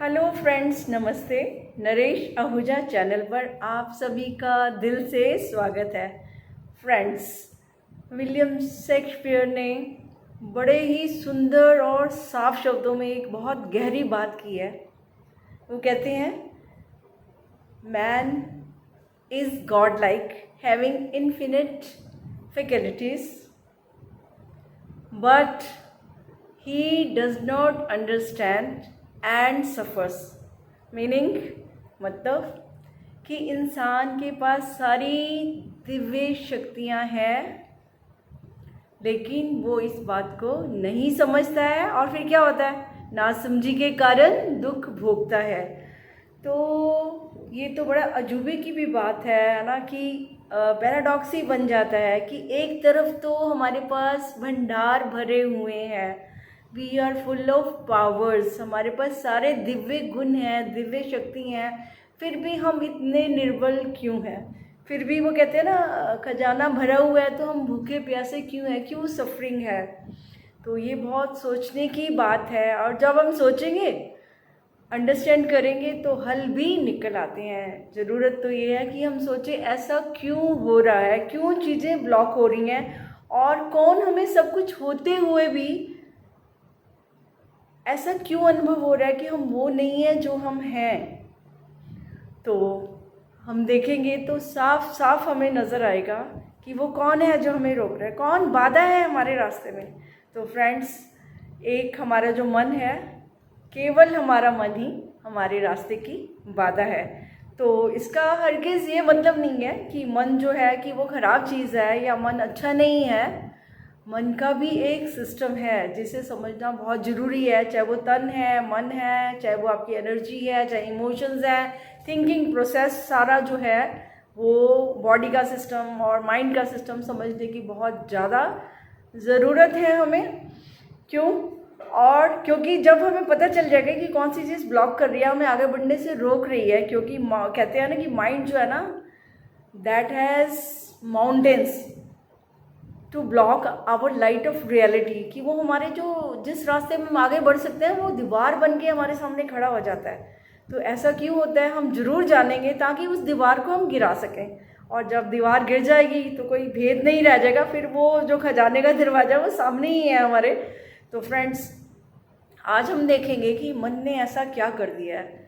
Hello friends, नमस्ते। Naresh Ahuja channel पर आप सभी का दिल से स्वागत है। फ्रेंड्स, विलियम शेक्सपियर ने बड़े ही सुंदर और साफ शब्दों में एक बहुत गहरी बात की है। वो कहते हैं, man is God like, having infinite faculties, but he does not understand and suffers. Meaning, मतलब कि इंसान के पास सारी दिव्य शक्तियाँ हैं, लेकिन वो इस बात को नहीं समझता है और फिर क्या होता है, नासमझी के कारण दुख भोगता है। तो ये तो बड़ा अजूबे की भी बात है ना, कि पैराडॉक्स ही बन जाता है कि एक तरफ तो हमारे पास भंडार भरे हुए हैं, we are full of powers, हमारे पास सारे दिव्य गुण हैं, दिव्य शक्ति हैं, फिर भी हम इतने निर्बल क्यों हैं। फिर भी वो कहते हैं ना, खजाना भरा हुआ है तो हम भूखे प्यासे क्यों हैं, क्यों सफरिंग है। तो ये बहुत सोचने की बात है, और जब हम सोचेंगे, अंडरस्टैंड करेंगे, तो हल भी निकल आते हैं। ज़रूरत तो ये है कि हम सोचें ऐसा क्यों हो रहा है, क्यों चीज़ें ब्लॉक हो रही हैं, और कौन हमें सब कुछ होते हुए भी ऐसा क्यों अनुभव हो रहा है कि हम वो नहीं है जो हम हैं। तो हम देखेंगे तो साफ साफ हमें नज़र आएगा कि वो कौन है जो हमें रोक रहा है, कौन बाधा है हमारे रास्ते में। तो फ्रेंड्स, एक हमारा जो मन है, केवल हमारा मन ही हमारे रास्ते की बाधा है। तो इसका हरगिज़ ये मतलब नहीं है कि मन जो है कि वो ख़राब चीज़ है या मन अच्छा नहीं है। मन का भी एक सिस्टम है जिसे समझना बहुत ज़रूरी है, चाहे वो तन है, मन है, चाहे वो आपकी एनर्जी है, चाहे इमोशंस हैं, थिंकिंग प्रोसेस, सारा जो है वो बॉडी का सिस्टम और माइंड का सिस्टम समझने की बहुत ज़्यादा ज़रूरत है हमें। क्यों? और क्योंकि जब हमें पता चल जाएगा कि कौन सी चीज़ ब्लॉक कर रही है, हमें आगे बढ़ने से रोक रही है, क्योंकि कहते हैं ना कि माइंड जो है ना, that has mountains to block our light of reality, कि वो हमारे जो जिस रास्ते में हम आगे बढ़ सकते हैं वो दीवार बन के हमारे सामने खड़ा हो जाता है। तो ऐसा क्यों होता है हम ज़रूर जानेंगे, ताकि उस दीवार को हम गिरा सकें। और जब दीवार गिर जाएगी तो कोई भेद नहीं रह जाएगा, फिर वो जो खजाने का दरवाज़ा वो सामने ही है हमारे। तो फ्रेंड्स, आज हम देखेंगे कि मन ने ऐसा क्या कर दिया है,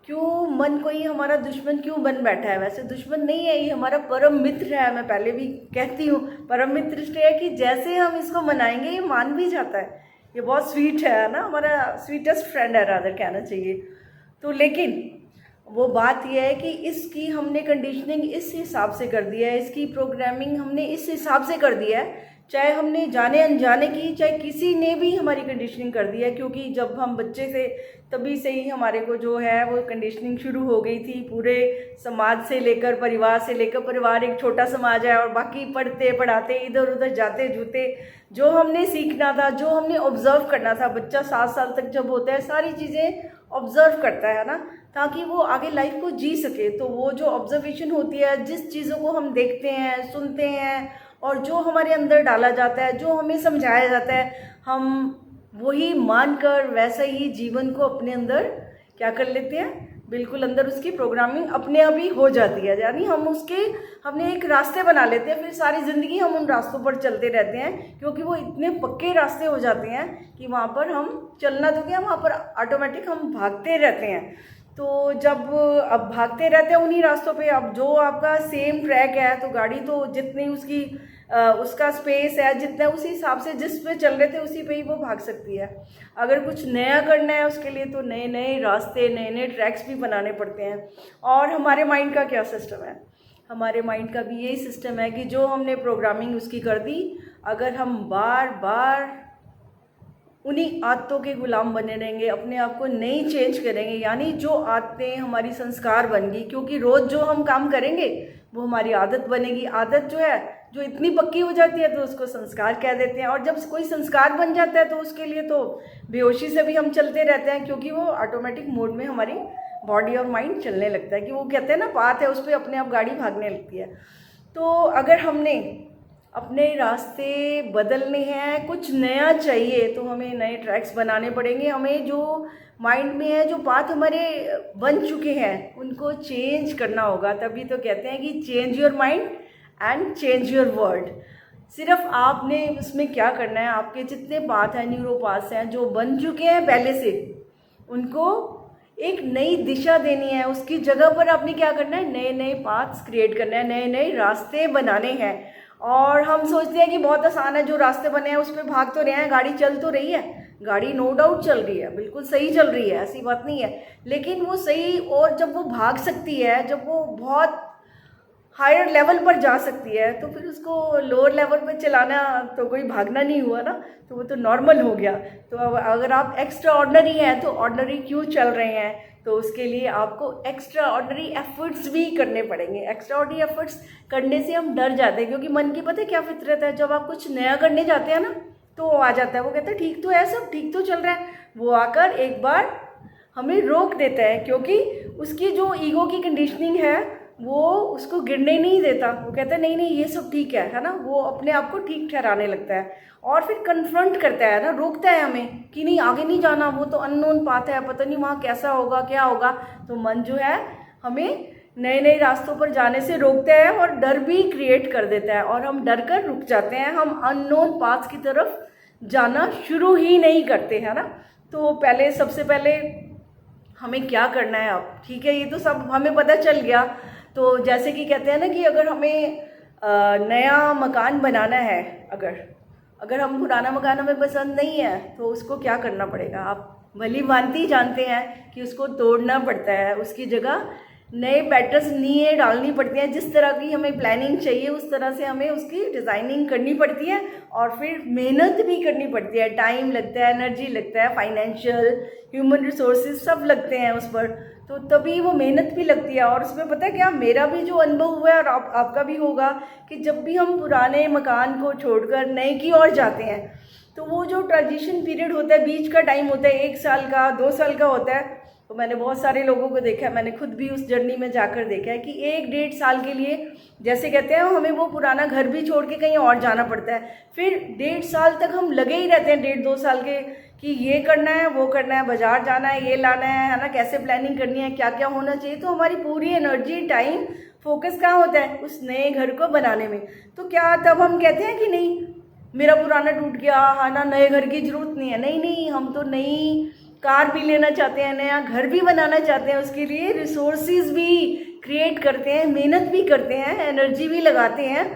क्यों मन को ही हमारा दुश्मन क्यों बन बैठा है। वैसे दुश्मन नहीं है, ये हमारा परम मित्र है। मैं पहले भी कहती हूँ, परम मित्र इसलिए है कि जैसे हम इसको मनाएंगे ये मान भी जाता है। ये बहुत स्वीट है ना, हमारा स्वीटेस्ट फ्रेंड है, रादर कहना चाहिए। तो लेकिन वो बात यह है कि इसकी हमने कंडीशनिंग इस हिसाब से कर दिया है, इसकी प्रोग्रामिंग हमने इस हिसाब से कर दिया है, चाहे हमने जाने अनजाने की, चाहे किसी ने भी हमारी कंडीशनिंग कर दी है। क्योंकि जब हम बच्चे से, तभी से ही हमारे को जो है वो कंडीशनिंग शुरू हो गई थी, पूरे समाज से लेकर, परिवार से लेकर। परिवार एक छोटा समाज है और बाकी पढ़ते पढ़ाते इधर उधर जाते जूते, जो हमने सीखना था, जो हमने ऑब्जर्व करना था। बच्चा 7 साल तक जब होता है, सारी चीज़ें ऑब्जर्व करता है ना, ताकि वो आगे लाइफ को जी सके। तो वो जो ऑब्जर्वेशन होती है, जिस चीज़ों को हम देखते हैं, सुनते हैं, और जो हमारे अंदर डाला जाता है, जो हमें समझाया जाता है, हम वही मानकर वैसा ही जीवन को अपने अंदर क्या कर लेते हैं, बिल्कुल अंदर उसकी प्रोग्रामिंग अपने आप ही हो जाती है। यानी हमने एक रास्ते बना लेते हैं, फिर सारी ज़िंदगी हम उन रास्तों पर चलते रहते हैं, क्योंकि वो इतने पक्के रास्ते हो जाते हैं कि वहाँ पर हम चलना तो क्या, वहाँ पर ऑटोमेटिक हम भागते रहते हैं। तो जब अब भागते रहते हैं उन्हीं रास्तों पे, अब जो आपका सेम ट्रैक है, तो गाड़ी तो जितनी उसका स्पेस है, जितना उसी हिसाब से जिस पे चल रहे थे उसी पे ही वो भाग सकती है। अगर कुछ नया करना है उसके लिए तो नए नए रास्ते, नए नए ट्रैक्स भी बनाने पड़ते हैं। और हमारे माइंड का क्या सिस्टम है, हमारे माइंड का भी यही सिस्टम है कि जो हमने प्रोग्रामिंग उसकी कर दी, अगर हम बार बार उन्हीं आदतों के गुलाम बने रहेंगे, अपने आप को नहीं चेंज करेंगे, यानी जो आदतें हमारी संस्कार बन गई, क्योंकि रोज़ जो हम काम करेंगे वो हमारी आदत बनेगी। आदत जो है, जो इतनी पक्की हो जाती है तो उसको संस्कार कह देते हैं। और जब कोई संस्कार बन जाता है तो उसके लिए तो बेहोशी से भी हम चलते रहते हैं, क्योंकि वो ऑटोमेटिक मोड में हमारी बॉडी और माइंड चलने लगता है, कि वो कहते हैं ना, बात है उस पर अपने आप गाड़ी भागने लगती है। तो अगर हमने अपने रास्ते बदलने हैं, कुछ नया चाहिए, तो हमें नए ट्रैक्स बनाने पड़ेंगे। हमें जो माइंड में है, जो बात हमारे बन चुके हैं उनको चेंज करना होगा। तभी तो कहते हैं कि change your mind and change your world. सिर्फ आपने उसमें क्या करना है, आपके जितने पाथ हैं, न्यूरोपाथ्स हैं जो बन चुके हैं पहले से, उनको एक नई दिशा देनी है। उसकी जगह पर आपने क्या करना है, नए नए पाथ्स क्रिएट करना है, नए नए रास्ते बनाने हैं। और हम सोचते हैं कि बहुत आसान है, जो रास्ते बने हैं उस पर भाग तो रहे हैं, गाड़ी चल तो रही है, गाड़ी नो डाउट चल रही है, बिल्कुल सही चल रही है, ऐसी बात नहीं है। लेकिन वो सही, और जब वो भाग सकती है, जब वो बहुत हायर लेवल पर जा सकती है, तो फिर उसको लोअर लेवल पर चलाना तो कोई भागना नहीं हुआ ना, तो वो तो नॉर्मल हो गया। तो अब अगर आप एक्स्ट्रा ऑर्डनरी हैं तो ऑर्डनरी क्यों चल रहे हैं, तो उसके लिए आपको एक्स्ट्रा ऑर्डनरी एफर्ट्स भी करने पड़ेंगे। एक्स्ट्रा ऑर्डनरी एफर्ट्स करने से हम डर जाते हैं, क्योंकि मन की पता है क्या फितरत है, जब आप कुछ नया करने जाते हैं ना तो वो आ जाता है, वो कहता है ठीक तो है, सब ठीक तो चल रहा है। वो आकर एक बार हमें रोक देता है, क्योंकि उसकी जो ईगो की कंडीशनिंग है वो उसको गिरने नहीं देता। वो कहता है नहीं नहीं ये सब ठीक है ना, वो अपने आप को ठीक ठहराने लगता है और फिर कन्फ्रंट करता है ना, रोकता है हमें कि नहीं आगे नहीं जाना, वो तो अननोन पाथ है, पता नहीं वहाँ कैसा होगा क्या होगा। तो मन जो है हमें नए नए रास्तों पर जाने से रोकता है और डर भी क्रिएट कर देता है, और हम डर कर रुक जाते हैं, हम अननोन पाथ की तरफ जाना शुरू ही नहीं करते हैं ना। तो पहले, सबसे पहले हमें क्या करना है अब, ठीक है ये तो सब हमें पता चल गया। तो जैसे कि कहते हैं ना कि अगर हमें नया मकान बनाना है, अगर हम पुराना मकान हमें पसंद नहीं है तो उसको क्या करना पड़ेगा, आप भली भांति जानते हैं कि उसको तोड़ना पड़ता है, उसकी जगह नए पैटर्न्स नींवें डालनी पड़ती हैं। जिस तरह की हमें प्लानिंग चाहिए उस तरह से हमें उसकी डिज़ाइनिंग करनी पड़ती है, और फिर मेहनत भी करनी पड़ती है, टाइम लगता है, एनर्जी लगता है, फाइनेंशियल, ह्यूमन रिसोर्सेज सब लगते हैं उस पर। तो तभी वो मेहनत भी लगती है। और उसमें पता है क्या, मेरा भी जो अनुभव हुआ है और आपका भी होगा, कि जब भी हम पुराने मकान को छोड़कर नए की ओर जाते हैं तो वो जो ट्रांजिशन पीरियड होता है, बीच का टाइम होता है, 1 साल का 2 साल का होता है। तो मैंने बहुत सारे लोगों को देखा है, मैंने खुद भी उस जर्नी में जाकर देखा है कि 1-1.5 साल के लिए, जैसे कहते हैं हमें वो पुराना घर भी छोड़ के कहीं और जाना पड़ता है, फिर 1.5 साल तक हम लगे ही रहते हैं, 1.5-2 साल के, कि ये करना है वो करना है, बाजार जाना है, ये लाना है ना, कैसे प्लानिंग करनी है, क्या क्या होना चाहिए। तो हमारी पूरी एनर्जी, टाइम, फोकस कहाँ होता है, उस नए घर को बनाने में। तो क्या तब हम कहते हैं कि नहीं मेरा पुराना टूट गया, हाँ ना, नए घर की जरूरत नहीं है। नहीं नहीं, हम तो नई कार भी लेना चाहते हैं, नया घर भी बनाना चाहते हैं, उसके लिए रिसोर्सेज भी क्रिएट करते हैं, मेहनत भी करते हैं, एनर्जी भी लगाते हैं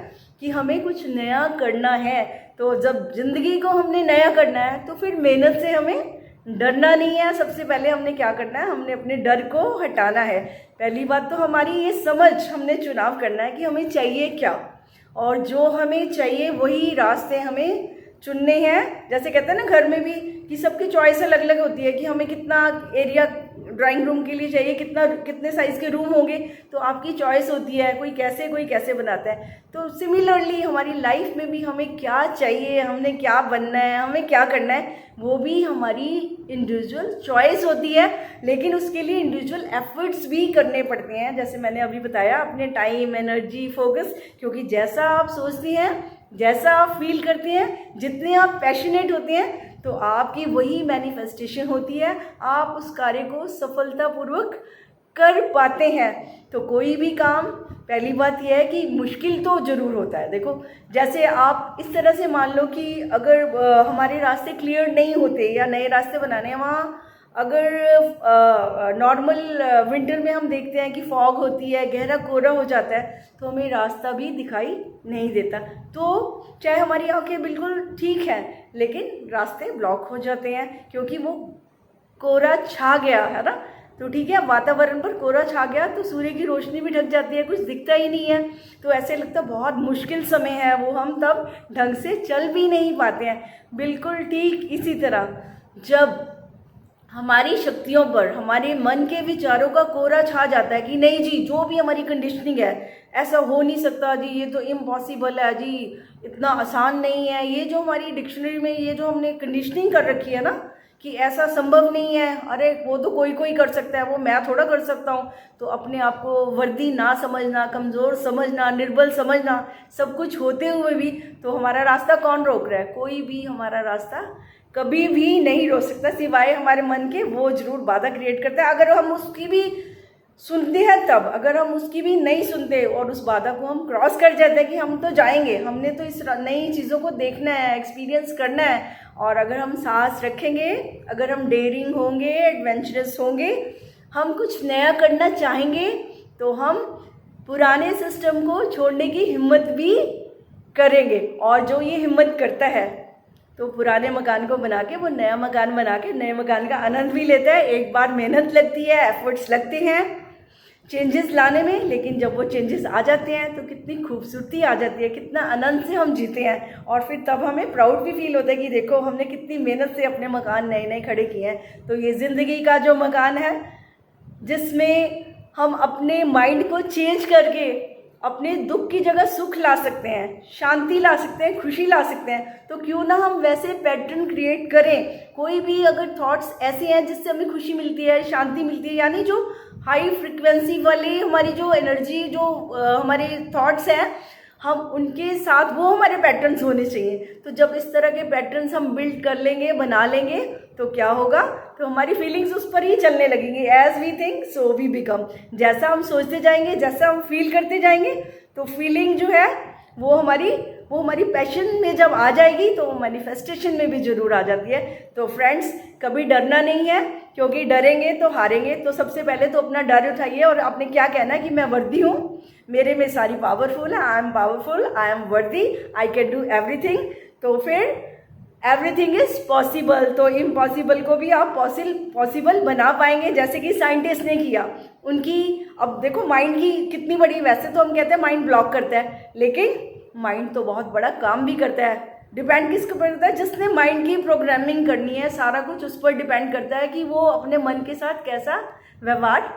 कि हमें कुछ नया करना है। तो जब ज़िंदगी को हमने नया करना है तो फिर मेहनत से हमें डरना नहीं है। सबसे पहले हमने क्या करना है, हमने अपने डर को हटाना है। पहली बात तो हमारी ये समझ, हमने चुनाव करना है कि हमें चाहिए क्या, और जो हमें चाहिए वही रास्ते हमें चुनने हैं। जैसे कहते हैं ना घर में भी कि सबकी चॉइस अलग अलग होती है, कि हमें कितना एरिया ड्राइंग रूम के लिए चाहिए, कितने साइज़ के रूम होंगे, तो आपकी चॉइस होती है, कोई कैसे बनाता है। तो सिमिलरली हमारी लाइफ में भी हमें क्या चाहिए, हमने क्या बनना है, हमें क्या करना है, वो भी हमारी इंडिविजुअल चॉइस होती है। लेकिन उसके लिए इंडिविजुअल एफर्ट्स भी करने पड़ते हैं, जैसे मैंने अभी बताया, अपने टाइम, एनर्जी, फोकस, क्योंकि जैसा आप सोचती हैं, जैसा आप फील करते हैं, जितने आप पैशनेट होते हैं, तो आपकी वही मैनिफेस्टेशन होती है, आप उस कार्य को सफलतापूर्वक कर पाते हैं। तो कोई भी काम, पहली बात यह है कि मुश्किल तो ज़रूर होता है। देखो जैसे आप इस तरह से मान लो कि अगर हमारे रास्ते क्लियर नहीं होते या नए रास्ते बनाने हैं, वहाँ अगर नॉर्मल विंटर में हम देखते हैं कि फॉग होती है, गहरा कोहरा हो जाता है, तो हमें रास्ता भी दिखाई नहीं देता। तो चाहे हमारी आंखें बिल्कुल ठीक हैं, लेकिन रास्ते ब्लॉक हो जाते हैं, क्योंकि वो कोहरा छा गया है ना। तो ठीक है, वातावरण पर कोहरा छा गया तो सूर्य की रोशनी भी ढक जाती है, कुछ दिखता ही नहीं है, तो ऐसे लगता बहुत मुश्किल समय है वो, हम तब ढंग से चल भी नहीं पाते हैं। बिल्कुल ठीक इसी तरह जब हमारी शक्तियों पर, हमारे मन के विचारों का कोहरा छा जाता है कि नहीं जी, जो भी हमारी कंडीशनिंग है, ऐसा हो नहीं सकता जी, ये तो इम्पॉसिबल है जी, इतना आसान नहीं है, ये जो हमारी डिक्शनरी में ये जो हमने कंडीशनिंग कर रखी है ना कि ऐसा संभव नहीं है, अरे वो तो कोई कोई कर सकता है, वो मैं थोड़ा कर सकता हूँ। तो अपने आप को वर्दी ना समझना, कमज़ोर समझना, निर्बल समझना, सब कुछ होते हुए भी तो हमारा रास्ता कौन रोक रहा है, कोई भी हमारा रास्ता कभी भी नहीं रोक सकता सिवाय हमारे मन के, वो जरूर बाधा क्रिएट करता है। अगर हम उसकी भी सुनते हैं तब, अगर हम उसकी भी नहीं सुनते और उस बाधा को हम क्रॉस कर जाते हैं कि हम तो जाएंगे, हमने तो इस नई चीज़ों को देखना है, एक्सपीरियंस करना है, और अगर हम साहस रखेंगे, अगर हम डेयरिंग होंगे, एडवेंचरस होंगे, हम कुछ नया करना चाहेंगे, तो हम पुराने सिस्टम को छोड़ने की हिम्मत भी करेंगे। और जो ये हिम्मत करता है तो पुराने मकान को बना के वो नया मकान बना के नए मकान का आनंद भी लेता है। एक बार मेहनत लगती है, एफर्ट्स लगते हैं चेंजेस लाने में, लेकिन जब वो चेंजेस आ जाते हैं तो कितनी खूबसूरती आ जाती है, कितना आनंद से हम जीते हैं। और फिर तब हमें प्राउड भी फील होता है कि देखो हमने कितनी मेहनत से अपने मकान नए नए खड़े किए हैं। तो ये ज़िंदगी का जो मकान है जिसमें हम अपने माइंड को चेंज करके अपने दुख की जगह सुख ला सकते हैं, शांति ला सकते हैं, खुशी ला सकते हैं, तो क्यों ना हम वैसे पैटर्न क्रिएट करें। कोई भी अगर थॉट्स ऐसे हैं जिससे हमें खुशी मिलती है, शांति मिलती है, यानी जो हाई फ्रिक्वेंसी वाली हमारी जो एनर्जी, जो हमारे थॉट्स हैं, हम उनके साथ वो हमारे पैटर्न्स होने चाहिए। तो जब इस तरह के पैटर्न्स हम बिल्ड कर लेंगे, बना लेंगे, तो क्या होगा, तो हमारी फीलिंग्स उस पर ही चलने लगेंगी। As we think so we become. जैसा हम सोचते जाएंगे, जैसा हम फील करते जाएंगे, तो फीलिंग जो है वो हमारी पैशन में जब आ जाएगी तो वो मैनिफेस्टेशन में भी ज़रूर आ जाती है। तो फ्रेंड्स, कभी डरना नहीं है, क्योंकि डरेंगे तो हारेंगे। तो सबसे पहले तो अपना डर उठाइए और आपने क्या कहना है कि मैं वर्दी हूँ, मेरे में सारी पावरफुल है, I am powerful, I am वर्दी, आई कैन डू एवरीथिंग। तो फिर एवरीथिंग इज पॉसिबल। तो इम्पॉसिबल को भी आप पॉसिबल बना पाएंगे, जैसे कि साइंटिस्ट ने किया। उनकी अब देखो माइंड की कितनी बड़ी, वैसे तो हम कहते हैं माइंड ब्लॉक करता है, लेकिन माइंड तो बहुत बड़ा काम भी करता है। डिपेंड किसके ऊपर करता है, जिसने माइंड की प्रोग्रामिंग करनी है, सारा कुछ उस पर डिपेंड करता है कि वो अपने मन के साथ कैसा व्यवहार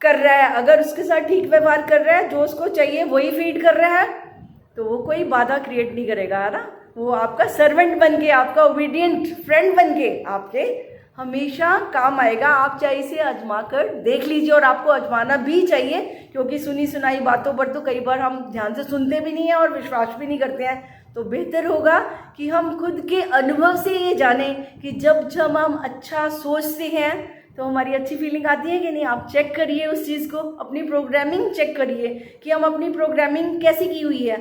कर रहा है। अगर उसके साथ ठीक व्यवहार कर रहा है, जो उसको चाहिए वही फीड कर रहा है, तो वो कोई बाधा क्रिएट नहीं करेगा, है ना। वो आपका सर्वेंट बन के, आपका ओबीडियंट फ्रेंड बन के आपके हमेशा काम आएगा। आप चाहे इसे आजमा कर देख लीजिए, और आपको आजमाना भी चाहिए, क्योंकि सुनी सुनाई बातों पर तो कई बार हम ध्यान से सुनते भी नहीं हैं और विश्वास भी नहीं करते हैं। तो बेहतर होगा कि हम खुद के अनुभव से ये जानें कि जब हम अच्छा सोचते हैं तो हमारी अच्छी फीलिंग आती है कि नहीं। आप चेक करिए उस चीज़ को, अपनी प्रोग्रामिंग चेक करिए कि हम अपनी प्रोग्रामिंग कैसी की हुई है,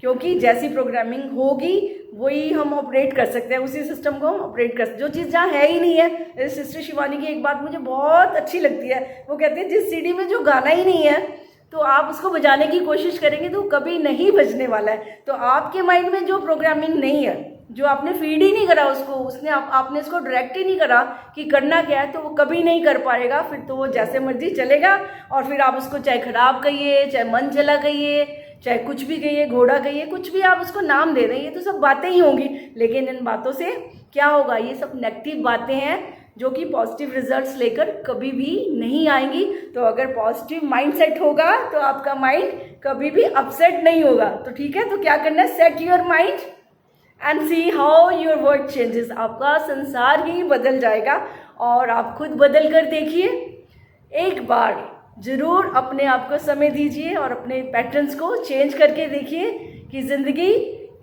क्योंकि जैसी प्रोग्रामिंग होगी वही हम ऑपरेट कर सकते हैं, उसी सिस्टम को हम ऑपरेट कर सकते हैं। जो चीज़ जहाँ है ही नहीं है, सिस्टर शिवानी की एक बात मुझे बहुत अच्छी लगती है, वो कहते हैं जिस सीडी में जो गाना ही नहीं है तो आप उसको बजाने की कोशिश करेंगे तो कभी नहीं बजने वाला है। तो आपके माइंड में जो प्रोग्रामिंग नहीं है, जो आपने फीड ही नहीं करा उसको, उसने आपने इसको डायरेक्ट ही नहीं करा कि करना क्या है, तो वो कभी नहीं कर पाएगा। फिर तो वो जैसे मर्जी चलेगा, और फिर आप उसको चाहे खराब कहिए, चाहे मन चला कहिए, चाहे कुछ भी कहिए, घोड़ा कहिए, कुछ भी आप उसको नाम दे दें, ये तो सब बातें ही होंगी। लेकिन इन बातों से क्या होगा, ये सब नेगेटिव बातें हैं जो कि पॉजिटिव रिजल्ट्स लेकर कभी भी नहीं आएंगी। तो अगर पॉजिटिव माइंड सेट होगा तो आपका माइंड कभी भी अपसेट नहीं होगा। तो ठीक है, तो क्या करना है, set your mind and see how your world changes. आपका संसार ही बदल जाएगा, और आप खुद बदल कर देखिए। एक बार ज़रूर अपने आप को समय दीजिए और अपने पैटर्न्स को चेंज करके देखिए कि ज़िंदगी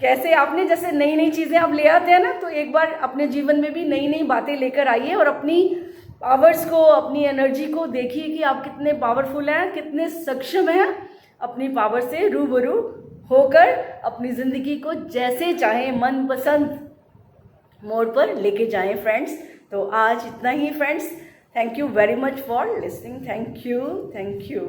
कैसे, आपने जैसे नई नई चीज़ें आप ले आते हैं ना, तो एक बार अपने जीवन में भी नई नई बातें लेकर आइए और अपनी पावर्स को, अपनी एनर्जी को देखिए कि आप कितने पावरफुल हैं, कितने सक्षम हैं अपनी पावर से रूबरू होकर अपनी ज़िंदगी को जैसे चाहें मनपसंद मोड़ पर लेके जाएं फ्रेंड्स। तो आज इतना ही friends. Thank you very much for listening. Thank you.